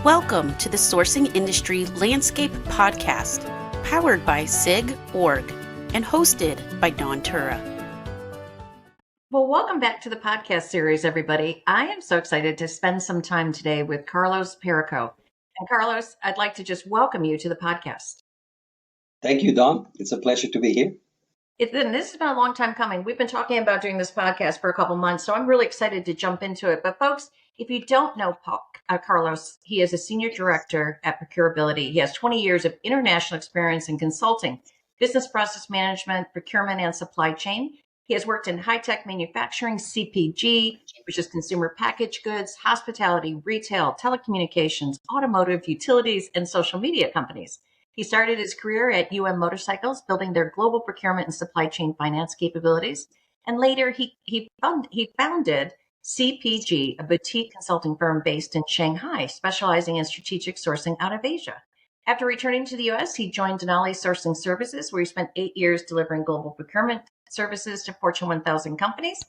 Welcome to the Sourcing Industry Landscape Podcast, powered by SIG.org and hosted by Dawn Tiura. Well, welcome back to the podcast series, everybody. I am so excited to spend some time today with Carlos Perico. And Carlos, I'd like to just welcome you to the podcast. Thank you, Dawn. It's a pleasure to be here. This has been a long time coming. We've been talking about doing this podcast for a couple months, so I'm really excited to jump into it. But folks, if you don't know Carlos, he is a senior director at ProcureAbility. He has 20 years of international experience in consulting, business process management, procurement, and supply chain. He has worked in high-tech manufacturing, CPG, which is consumer packaged goods, hospitality, retail, telecommunications, automotive, utilities, and social media companies. He started his career at Motorcycles, building their global procurement and supply chain finance capabilities. And later, he founded CPG, a boutique consulting firm based in Shanghai, specializing in strategic sourcing out of Asia. After returning to the U.S., he joined Denali Sourcing Services, where he spent 8 years delivering global procurement services to Fortune 1000 companies.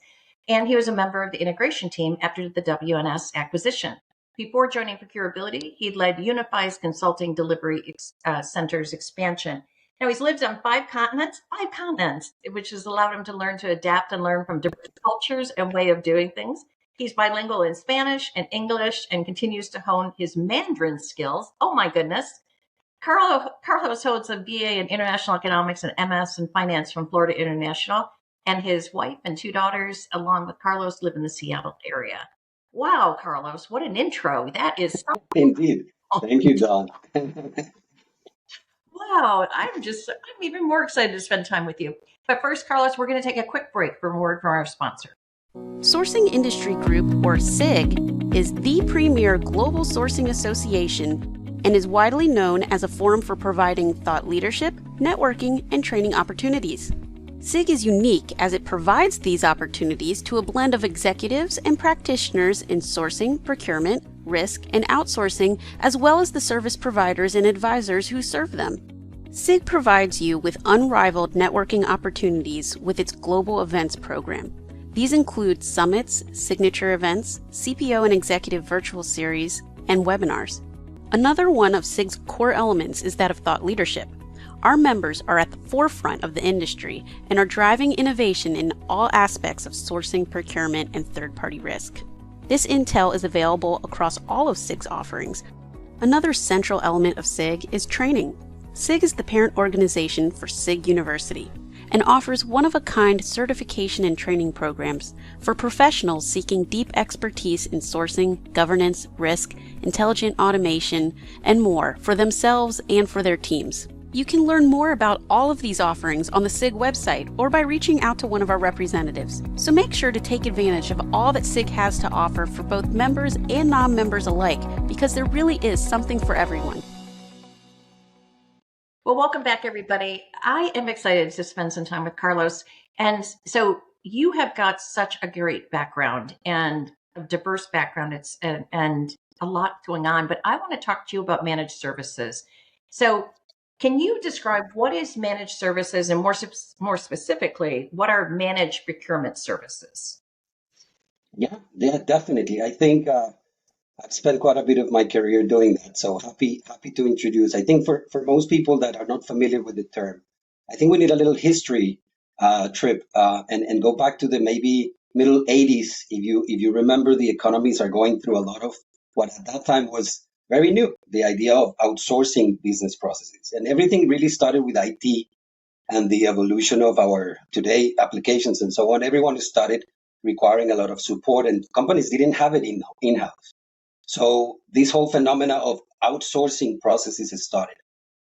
And he was a member of the integration team after the WNS acquisition. Before joining ProcureAbility, he led Unifi's consulting delivery center's expansion. Now, he's lived on five continents, which has allowed him to learn to adapt and learn from different cultures and way of doing things. He's bilingual in Spanish and English and continues to hone his Mandarin skills. Oh, my goodness. Carlos holds a BA in International Economics and MS in Finance from Florida International, and his wife and 2 daughters, along with Carlos, live in the Seattle area. Wow, Carlos, what an intro. That is so Indeed. Thank you, Dawn. Wow, I'm even more excited to spend time with you. But first, Carlos, we're going to take a quick break for a word from our sponsor. Sourcing Industry Group, or SIG, is the premier global sourcing association and is widely known as a forum for providing thought leadership, networking, and training opportunities. SIG is unique as it provides these opportunities to a blend of executives and practitioners in sourcing, procurement, risk, and outsourcing, as well as the service providers and advisors who serve them. SIG provides you with unrivaled networking opportunities with its global events program. These include summits, signature events, CPO and executive virtual series, and webinars. Another one of SIG's core elements is that of thought leadership. Our members are at the forefront of the industry and are driving innovation in all aspects of sourcing, procurement, and third-party risk. This intel is available across all of SIG's offerings. Another central element of SIG is training. SIG is the parent organization for SIG University and offers one-of-a-kind certification and training programs for professionals seeking deep expertise in sourcing, governance, risk, intelligent automation, and more for themselves and for their teams. You can learn more about all of these offerings on the SIG website or by reaching out to one of our representatives. So make sure to take advantage of all that SIG has to offer for both members and non-members alike, because there really is something for everyone. Well, welcome back, everybody. I am excited to spend some time with Carlos. And so you have got such a great background and a diverse background and a lot going on, but I want to talk to you about managed services. So can you describe what is managed services and more specifically, what are managed procurement services? Yeah, definitely. I think I've spent quite a bit of my career doing that. So happy to introduce. I think for most people that are not familiar with the term, I think we need a little history trip and go back to the maybe middle 80s. If you remember, the economies are going through a lot of what at that time was very new, the idea of outsourcing business processes. And everything really started with IT and the evolution of our today applications and so on. Everyone started requiring a lot of support and companies didn't have it in-house. So this whole phenomena of outsourcing processes has started.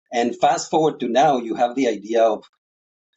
And fast forward to now, you have the idea of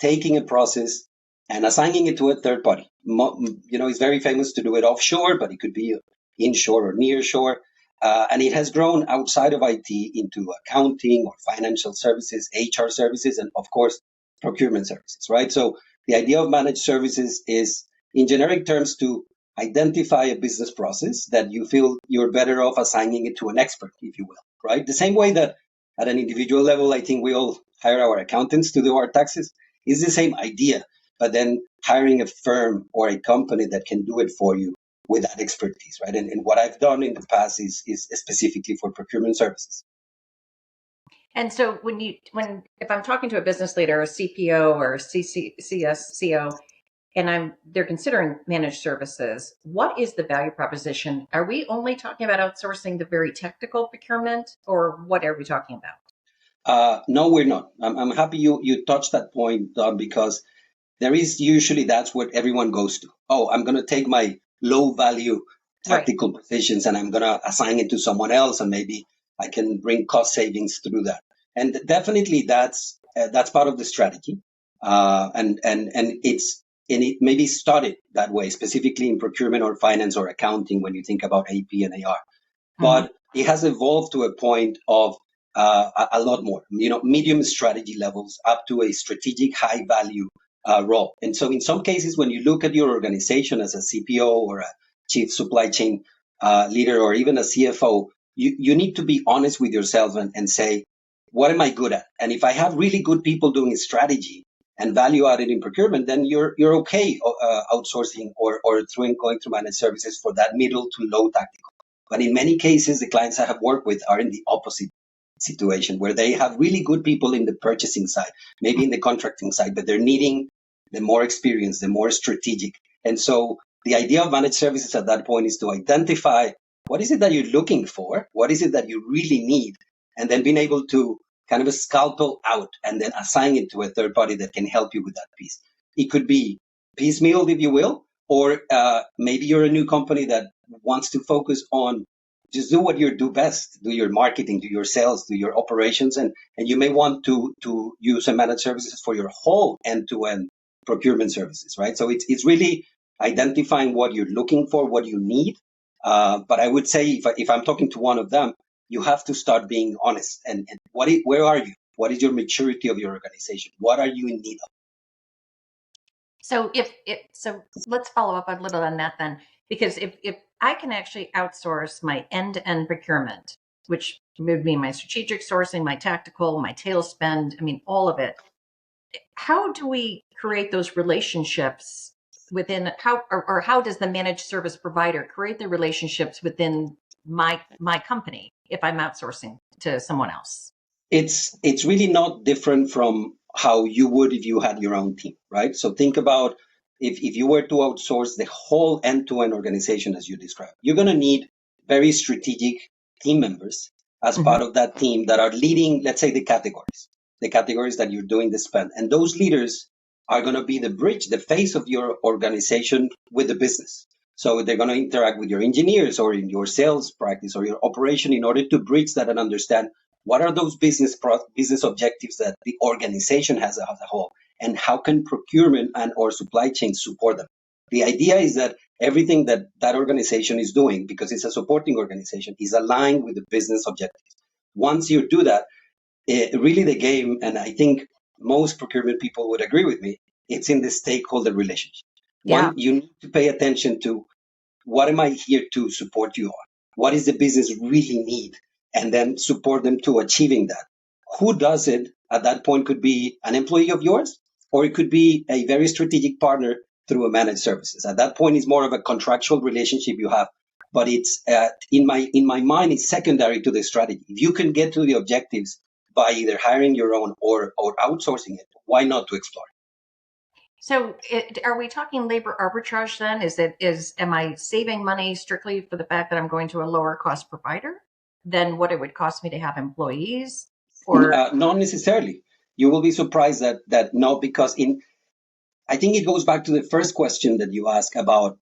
taking a process and assigning it to a third party. It's very famous to do it offshore, but it could be inshore or nearshore. And it has grown outside of IT into accounting or financial services, HR services, and of course, procurement services, right? So the idea of managed services is, in generic terms, to identify a business process that you feel you're better off assigning it to an expert, if you will, right? The same way that at an individual level, I think we all hire our accountants to do our taxes. It's the same idea, but then hiring a firm or a company that can do it for you with that expertise, right? And what I've done in the past is specifically for procurement services. And so if I'm talking to a business leader, a CPO or a CCO, and they're considering managed services, what is the value proposition? Are we only talking about outsourcing the very technical procurement, or what are we talking about? No, we're not. I'm happy you touched that point, because there is usually that's what everyone goes to. Oh, I'm going to take my low value tactical positions and I'm going to assign it to someone else, and maybe I can bring cost savings through that. And definitely that's part of the strategy. And it maybe started that way, specifically in procurement or finance or accounting when you think about AP and AR. But it has evolved to a point of a lot more, medium strategy levels up to a strategic high value role. And so in some cases, when you look at your organization as a CPO or a chief supply chain leader or even a CFO, you need to be honest with yourself and say, what am I good at? And if I have really good people doing strategy and value added in procurement, then you're okay outsourcing or going through managed services for that middle to low tactical. But in many cases, the clients I have worked with are in the opposite situation, where they have really good people in the purchasing side, maybe in the contracting side, but they're needing the more experience, the more strategic. And so the idea of managed services at that point is to identify what is it that you're looking for, what is it that you really need, and then being able to kind of scalpel out and then assign it to a third party that can help you with that piece. It could be piecemeal, if you will, or maybe you're a new company that wants to focus on just do what you do best, do your marketing, do your sales, do your operations, and you may want to use a managed services for your whole end-to-end procurement services, right? So it's really identifying what you're looking for, what you need. But I would say if I'm talking to one of them, you have to start being honest. And where are you? What is your maturity of your organization? What are you in need of? So so let's follow up a little on that then, because if I can actually outsource my end-to-end procurement, which would mean my strategic sourcing, my tactical, my tail spend, I mean, all of it, how do we create those relationships within how does the managed service provider create the relationships within my company if I'm outsourcing to someone else? It's really not different from how you would if you had your own team, right? So think about if you were to outsource the whole end-to-end organization as you described, you're going to need very strategic team members as part of that team that are leading, let's say, the categories that you're doing the spend. And those leaders are going to be the bridge, the face of your organization with the business. So they're going to interact with your engineers or in your sales practice or your operation in order to bridge that and understand what are those business objectives that the organization has as a whole, and how can procurement and or supply chain support them? The idea is that everything that organization is doing, because it's a supporting organization, is aligned with the business objectives. Once you do that, really the game, and I think most procurement people would agree with me, it's in the stakeholder relationship. One, you need to pay attention to what am I here to support you on? What is the business really need? And then support them to achieving that. Who does it at that point could be an employee of yours, or it could be a very strategic partner through a managed services. At that point, it's more of a contractual relationship you have, but it's in my mind, it's secondary to the strategy. If you can get to the objectives by either hiring your own or outsourcing it, why not to explore? So are we talking labor arbitrage then? Am I saving money strictly for the fact that I'm going to a lower cost provider than what it would cost me to have employees? Or not necessarily. You will be surprised that no, because I think it goes back to the first question that you asked about,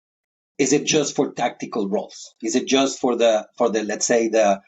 is it just for tactical roles? Is it just for the let's say the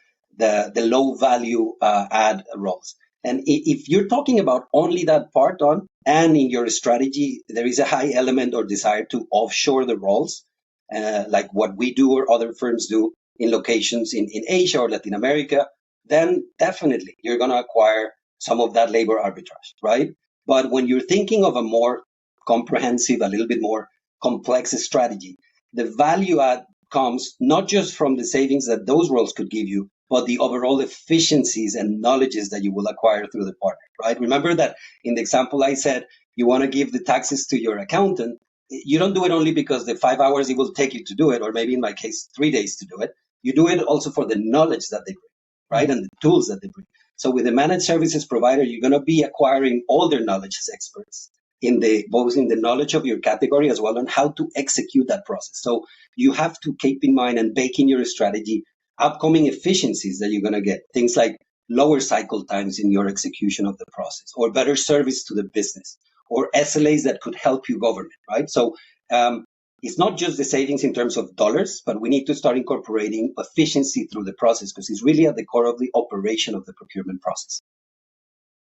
low value add roles? And if you're talking about only that part and in your strategy, there is a high element or desire to offshore the roles, like what we do or other firms do in locations in Asia or Latin America, then definitely you're going to acquire some of that labor arbitrage, right? But when you're thinking of a more comprehensive, a little bit more complex strategy, the value add comes not just from the savings that those roles could give you, but the overall efficiencies and knowledges that you will acquire through the partner, right? Remember that in the example I said, you want to give the taxes to your accountant, you don't do it only because the 5 hours it will take you to do it, or maybe in my case, 3 days to do it. You do it also for the knowledge that they bring, right? And the tools that they bring. So with a managed services provider, you're going to be acquiring all their knowledge as experts both in the knowledge of your category as well on how to execute that process. So you have to keep in mind and bake in your strategy upcoming efficiencies that you're going to get. Things like lower cycle times in your execution of the process, or better service to the business, or SLAs that could help you govern it, right? So it's not just the savings in terms of dollars, but we need to start incorporating efficiency through the process, because it's really at the core of the operation of the procurement process.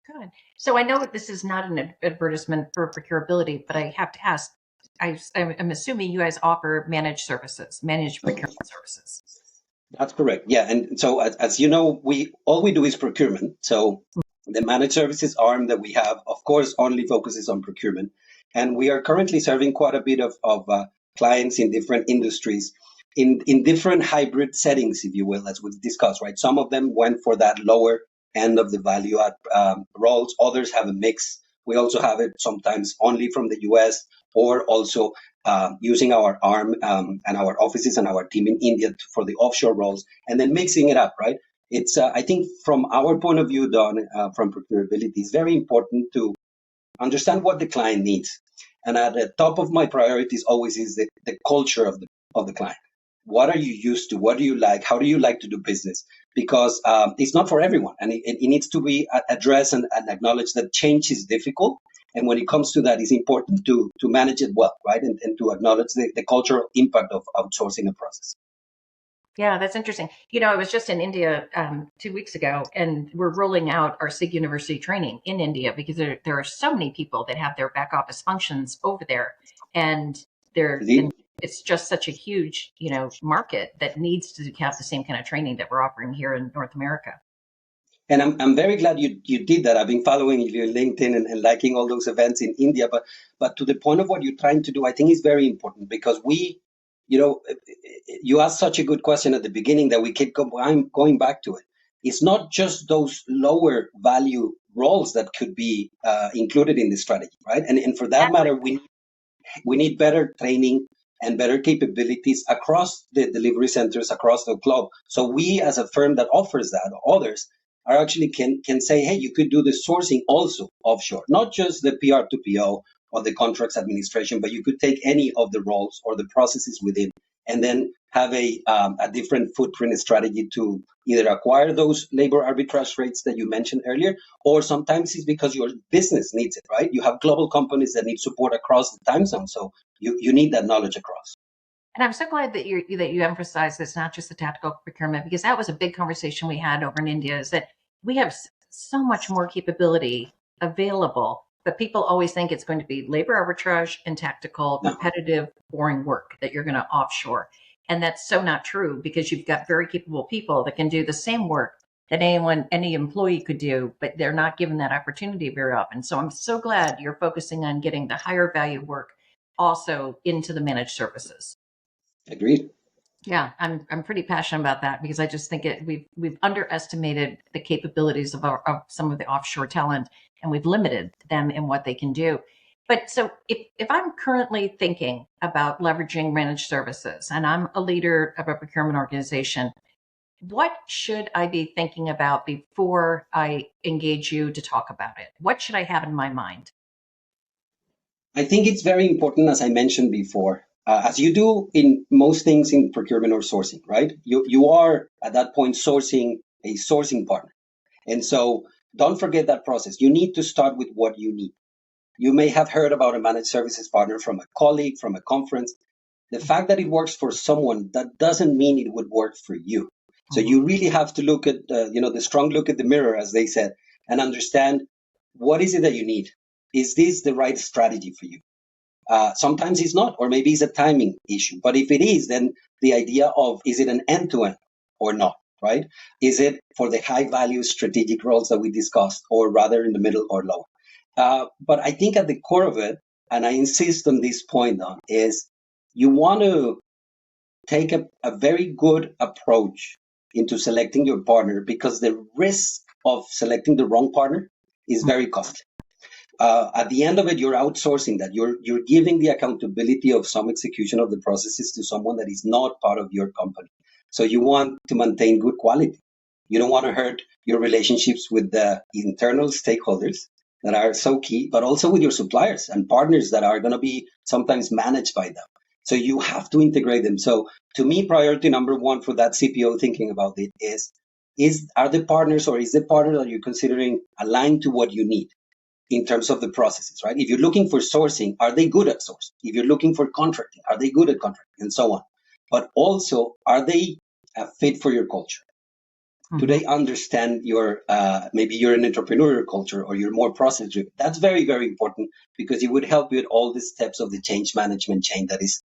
Good. So I know this is not an advertisement for Procurability, but I have to ask, I'm assuming you guys offer managed procurement services. That's correct. Yeah. And so as you know, all we do is procurement. So the managed services arm that we have, of course, only focuses on procurement. And we are currently serving quite a bit of clients in different industries, in different hybrid settings, if you will, as we've discussed, right? Some of them went for that lower end of the value add roles. Others have a mix. We also have it sometimes only from the US, or also using our arm and our offices and our team in India for the offshore roles, and then mixing it up, right? It's, I think from our point of view, Don, from Procurability, it's very important to understand what the client needs. And at the top of my priorities always is the culture of the client. What are you used to? What do you like? How do you like to do business? Because it's not for everyone, and it needs to be addressed and acknowledged that change is difficult. And when it comes to that, it's important to manage it well, right? And to acknowledge the cultural impact of outsourcing a process. Yeah, that's interesting. I was just in India 2 weeks ago, and we're rolling out our SIG University training in India, because there are so many people that have their back office functions over there, and it's just such a huge, market that needs to have the same kind of training that we're offering here in North America. And I'm very glad you did that. I've been following you on LinkedIn and liking all those events in India. But to the point of what you're trying to do, I think is very important, because you asked such a good question at the beginning that we keep going back to it. It's not just those lower value roles that could be included in the strategy, right? And for that matter, we need better training and better capabilities across the delivery centers across the globe. So we, as a firm that offers that, or others, are actually can say, hey, you could do the sourcing also offshore, not just the PR to PO or the contracts administration, but you could take any of the roles or the processes within, and then have a different footprint strategy to either acquire those labor arbitrage rates that you mentioned earlier, or sometimes it's because your business needs it, right? You have global companies that need support across the time zone, so you need that knowledge across. And I'm so glad that you emphasize this, not just the tactical procurement, because that was a big conversation we had over in India, is that we have so much more capability available, but people always think it's going to be labor arbitrage and tactical, repetitive, boring work that you're going to offshore. And that's so not true, because you've got very capable people that can do the same work that any employee could do, but they're not given that opportunity very often. So I'm so glad you're focusing on getting the higher value work also into the managed services. Agreed. Yeah, I'm pretty passionate about that, because I just think we've underestimated the capabilities of some of the offshore talent, and we've limited them in what they can do. But so if I'm currently thinking about leveraging managed services, and I'm a leader of a procurement organization, what should I be thinking about before I engage you to talk about it? What should I have in my mind? I think it's very important, as I mentioned before, as you do in most things in procurement or sourcing, right? You are at that point sourcing a sourcing partner. And so don't forget that process. You need to start with what you need. You may have heard about a managed services partner from a colleague, from a conference. The fact that it works for someone, that doesn't mean it would work for you. So you really have to look at, the strong look at the mirror, as they said, and understand, what is it that you need? Is this the right strategy for you? Sometimes it's not, or maybe it's a timing issue. But if it is, then the idea of, is it an end-to-end or not, right? Is it for the high-value strategic roles that we discussed, or rather in the middle or lower? But I think at the core of it, and I insist on this point, Don, is you want to take a very good approach into selecting your partner, because the risk of selecting the wrong partner is very costly. at the end of it, you're outsourcing that. You're giving the accountability of some execution of the processes to someone that is not part of your company. So you want to maintain good quality. You don't want to hurt your relationships with the internal stakeholders that are so key, but also with your suppliers and partners that are going to be sometimes managed by them. So you have to integrate them. So to me, priority number one for that CPO thinking about it is are the partners or is the partner that you're considering aligned to what you need in terms of the processes, right? If you're looking for sourcing, are they good at sourcing? If you're looking for contracting, are they good at contracting, and so on? But also, are they a fit for your culture? Do they understand your, maybe you're an entrepreneurial culture or you're more process driven? That's very, very important because it would help you with all the steps of the change management chain that is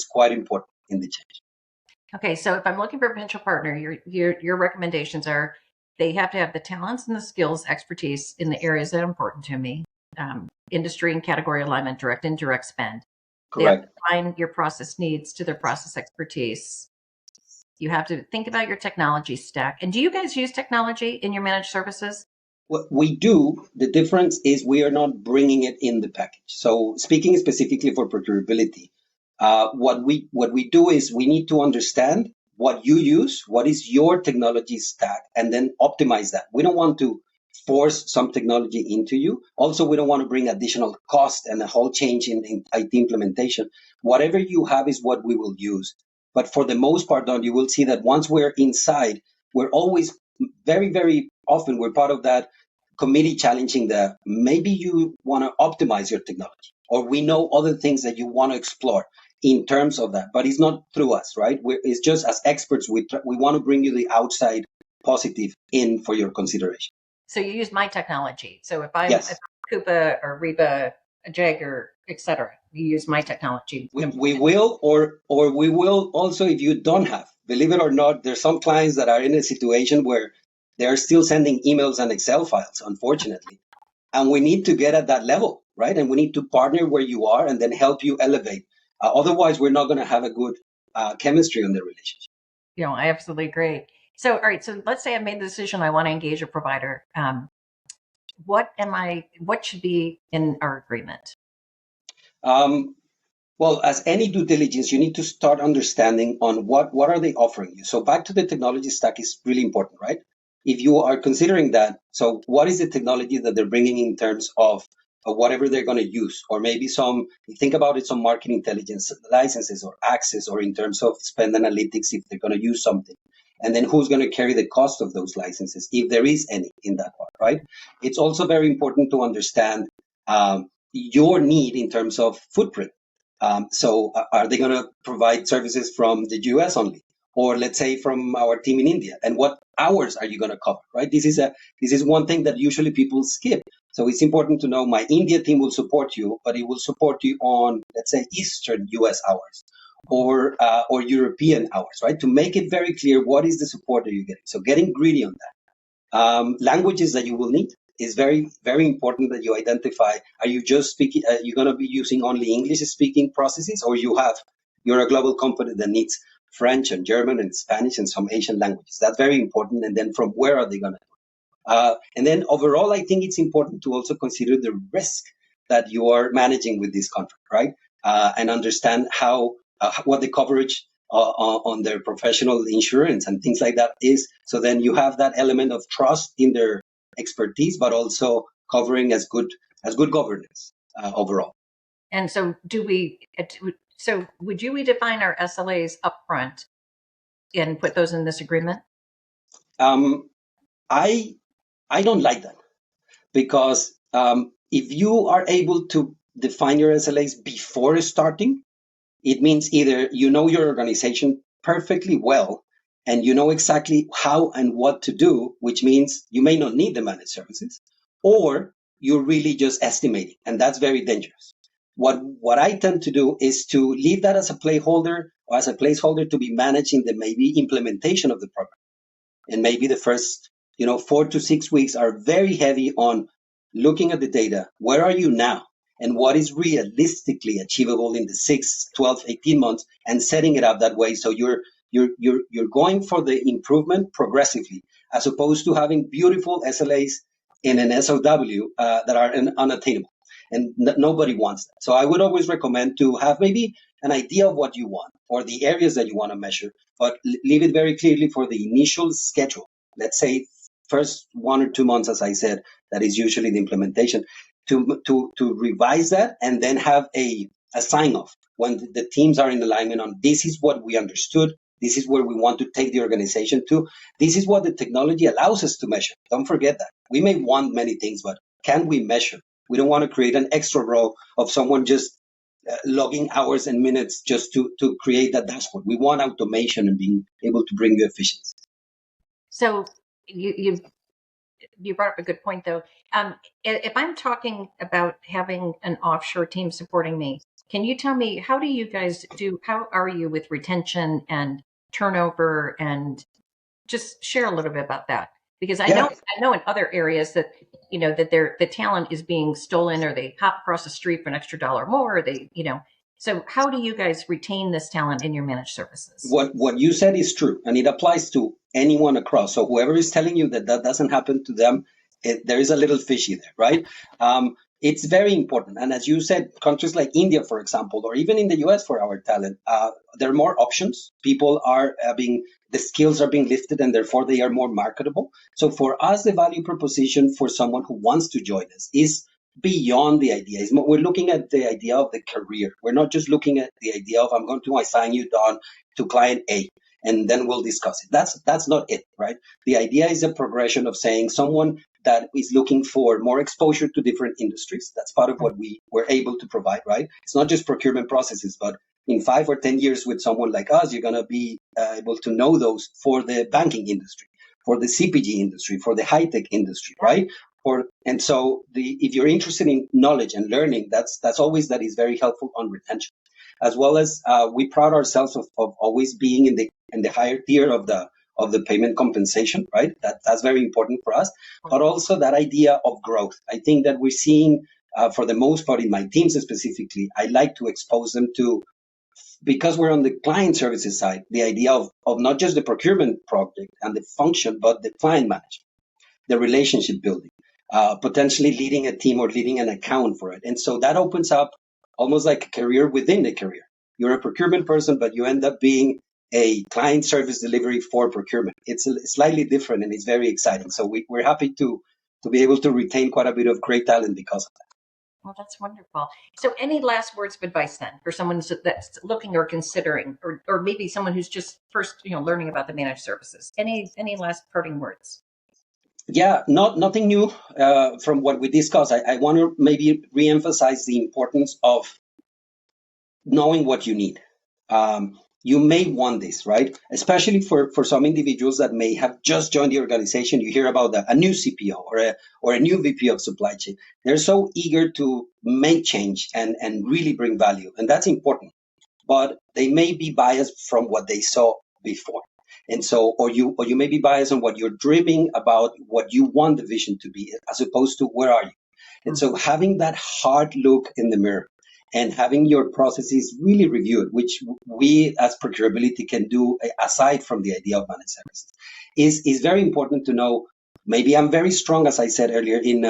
quite important in the change. Okay, so if I'm looking for a potential partner, your recommendations are they have to have the talents and the skills, expertise in the areas that are important to me, industry and category alignment, direct, indirect spend. They have Correct. to align your process needs to their process expertise. You have to think about your technology stack. And do you guys use technology in your managed services? What we do, the difference is we are not bringing it in the package. So speaking specifically for procurability, what we do is we need to understand what you use, what is your technology stack, and then optimize that. We don't want to force some technology into you. Also, we don't want to bring additional cost and a whole change in IT implementation. Whatever you have is what we will use. But for the most part, Don, you will see that once we're inside, we're always very, very often we're part of that committee challenging the maybe you want to optimize your technology or we know other things that you want to explore in terms of that, but it's not through us, right? It's just as experts, we want to bring you the outside positive in for your consideration. So you use my technology. So if I'm Yes. Coupa or Reba, Jagger, etc., you use my technology. We will, or we will also if you don't have. Believe it or not, there's some clients that are in a situation where they're still sending emails and Excel files, unfortunately. And we need to get at that level, right? And we need to partner where you are and then help you elevate. Otherwise, we're not going to have a good chemistry on the relationship. You know, I absolutely agree. So, all right. So let's say I've made the decision I want to engage a provider. What should be in our agreement? Well, as any due diligence, you need to start understanding on what are they offering you. So back to the technology stack is really important, right? If you are considering that, so what is the technology that they're bringing in terms of whatever they're going to use, or maybe think about it, some market intelligence licenses or access, or in terms of spend analytics, if they're going to use something. And then who's going to carry the cost of those licenses, if there is any in that part, right? It's also very important to understand your need in terms of footprint. So are they going to provide services from the US only? Or let's say from our team in India? And what hours are you going to cover, right? This is one thing that usually people skip. So it's important to know my India team will support you, but it will support you on, let's say, Eastern US hours or European hours, right? To make it very clear what is the support that you're getting. So getting greedy on that. Languages that you will need is very, very important that you identify. Are you just speaking, you're going to be using only English speaking processes, or you're a global company that needs French and German and Spanish and some Asian languages? That's very important. And then from where are they going to do it? And then overall, I think it's important to also consider the risk that you are managing with this contract, right? And understand what the coverage on their professional insurance and things like that is. So then you have that element of trust in their expertise, but also covering as good governance overall. And so so would you redefine our SLAs upfront and put those in this agreement? I don't like that because if you are able to define your SLAs before starting, it means either you know your organization perfectly well and you know exactly how and what to do, which means you may not need the managed services, or you're really just estimating, and that's very dangerous. What I tend to do is to leave that as a placeholder to be managed in the maybe implementation of the program. And maybe the first 4 to 6 weeks are very heavy on looking at the data. Where are you now? And what is realistically achievable in the 6, 12, 18 months, and setting it up that way. So you're going for the improvement progressively, as opposed to having beautiful SLAs in an SOW that are unattainable. And nobody wants that. So I would always recommend to have maybe an idea of what you want or the areas that you want to measure, but leave it very clearly for the initial schedule. Let's say first 1 or 2 months, as I said, that is usually the implementation, to revise that and then have a sign off when the teams are in alignment on this is what we understood. This is where we want to take the organization to. This is what the technology allows us to measure. Don't forget that. We may want many things, but can we measure? We don't want to create an extra row of someone just logging hours and minutes just to create that dashboard. We want automation and being able to bring you efficiency. So you brought up a good point, though. If I'm talking about having an offshore team supporting me, can you tell me how are you with retention and turnover, and just share a little bit about that? Because I know in other areas that, that the talent is being stolen, or they hop across the street for an extra dollar more, or so how do you guys retain this talent in your managed services? What you said is true, and it applies to anyone across. So whoever is telling you that doesn't happen to them, there is a little fishy there, right? It's very important. And as you said, countries like India, for example, or even in the US for our talent, there are more options. People are the skills are being lifted, and therefore they are more marketable. So for us, the value proposition for someone who wants to join us is beyond the idea. We're looking at the idea of the career. We're not just looking at the idea of I'm going to assign you down to client A and then we'll discuss it. That's not it, right? The idea is a progression of saying someone that is looking for more exposure to different industries. That's part of what we were able to provide, right? It's not just procurement processes, but in 5 or 10 years with someone like us, you're going to be able to know those for the banking industry, for the CPG industry, for the high-tech industry, right? And so if you're interested in knowledge and learning, that's always that is very helpful on retention, as well as we proud ourselves of always being in the higher tier of the payment compensation, right? That's very important for us, but also that idea of growth. I think that we're seeing, for the most part in my teams specifically, I like to expose them to, because we're on the client services side, the idea of not just the procurement project and the function, but the client management, the relationship building, potentially leading a team or leading an account for it. And so that opens up almost like a career within the career. You're a procurement person, but you end up being a client service delivery for procurement. It's slightly different, and it's very exciting. So we're happy to be able to retain quite a bit of great talent because of that. Well, that's wonderful. So any last words of advice then for someone that's looking or considering, or maybe someone who's just first, learning about the managed services? Any last parting words? Yeah, nothing new from what we discussed. I want to maybe reemphasize the importance of knowing what you need. You may want this, right? Especially for some individuals that may have just joined the organization. You hear about a new CPO or a new VP of supply chain. They're so eager to make change and really bring value. And that's important. But they may be biased from what they saw before. And so, or you may be biased on what you're dreaming about, what you want the vision to be, as opposed to where are you? And so having that hard look in the mirror and having your processes really reviewed, which we as ProcureAbility can do aside from the idea of managed services, is very important to know. Maybe I'm very strong, as I said earlier, in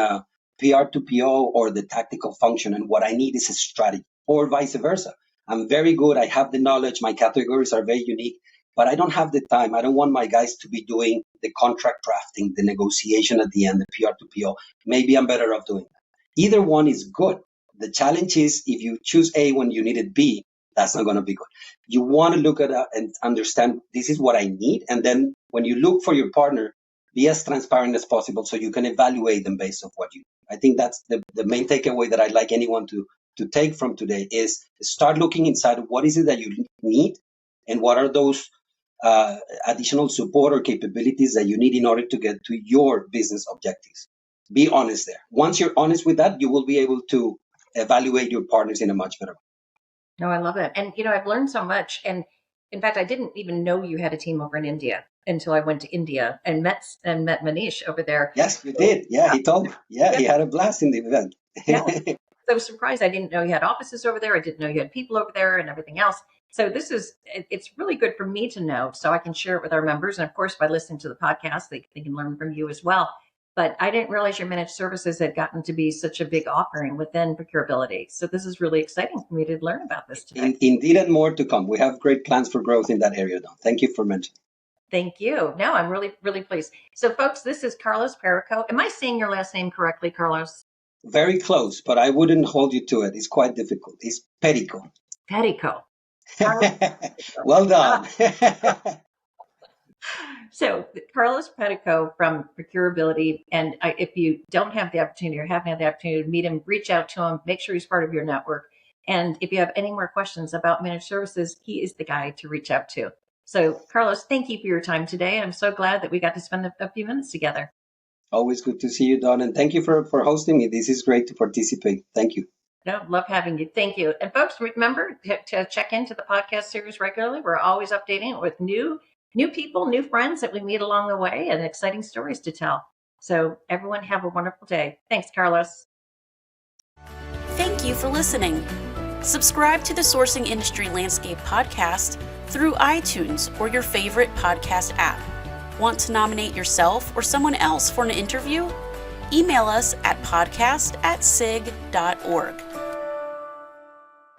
PR to PO or the tactical function, and what I need is a strategy, or vice versa. I'm very good. I have the knowledge. My categories are very unique, but I don't have the time. I don't want my guys to be doing the contract drafting, the negotiation at the end, the PR to PO. Maybe I'm better off doing that. Either one is good. The challenge is if you choose A when you needed B, that's not going to be good. You want to look at it and understand this is what I need. And then when you look for your partner, be as transparent as possible so you can evaluate them based on what you need. I think that's the main takeaway that I'd like anyone to take from today is start looking inside of what is it that you need and what are those additional support or capabilities that you need in order to get to your business objectives. Be honest there. Once you're honest with that, you will be able to evaluate your partners in a much better way. No, I love it. And, I've learned so much. And in fact, I didn't even know you had a team over in India until I went to India and met Manish over there. Yes, you did. Yeah, he told me. Yeah, he had a blast in the event. Yeah. I was surprised. I didn't know you had offices over there. I didn't know you had people over there and everything else. So it's really good for me to know so I can share it with our members. And of course, by listening to the podcast, they can learn from you as well. but I didn't realize your managed services had gotten to be such a big offering within Procurability. So this is really exciting for me to learn about this today. Indeed, and more to come. We have great plans for growth in that area, though. Thank you for mentioning. Thank you. No, I'm really, really pleased. So, folks, this is Carlos Perico. Am I saying your last name correctly, Carlos? Very close, but I wouldn't hold you to it. It's quite difficult. It's Perico. Perico. Well done. So, Carlos Perico from Procurability. And if you don't have the opportunity or haven't had the opportunity to meet him, reach out to him, make sure he's part of your network. And if you have any more questions about managed services, he is the guy to reach out to. So, Carlos, thank you for your time today. I'm so glad that we got to spend a few minutes together. Always good to see you, Don. And thank you for hosting me. This is great to participate. Thank you. No, love having you. Thank you. And folks, remember to check into the podcast series regularly. We're always updating it with new people, new friends that we meet along the way, and exciting stories to tell. So everyone have a wonderful day. Thanks, Carlos. Thank you for listening. Subscribe to the Sourcing Industry Landscape podcast through iTunes or your favorite podcast app. Want to nominate yourself or someone else for an interview? Email us at podcast@sig.org.